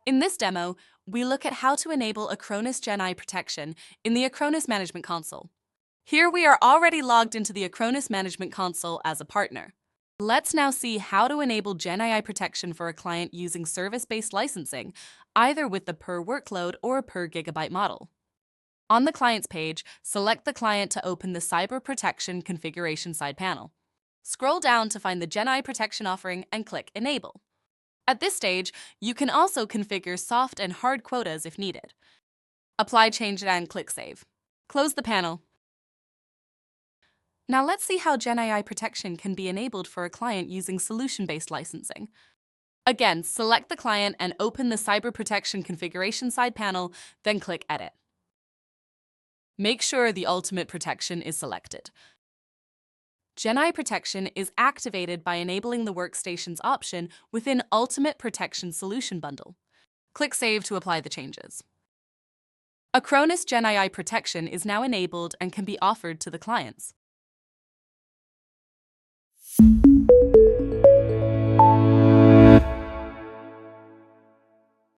In this demo, we look at how to enable Acronis GenAI protection in the Acronis Management console. Here we are already logged into the Acronis Management console as a partner. Let's now see how to enable GenAI protection for a client using service-based licensing, either with the per workload or per gigabyte model. On the Clients page, select the client to open the Cyber Protection Configuration side panel. Scroll down to find the GenAI protection offering and click Enable. At this stage, you can also configure soft and hard quotas if needed. Apply change and click Save. Close the panel. Now let's see how GenAI protection can be enabled for a client using solution-based licensing. Again, select the client and open the Cyber Protection Configuration side panel, then click Edit. Make sure the Ultimate Protection is selected. GenAI protection is activated by enabling the Workstations option within Ultimate Protection Solution Bundle. Click Save to apply the changes. Acronis GenAI protection is now enabled and can be offered to the clients.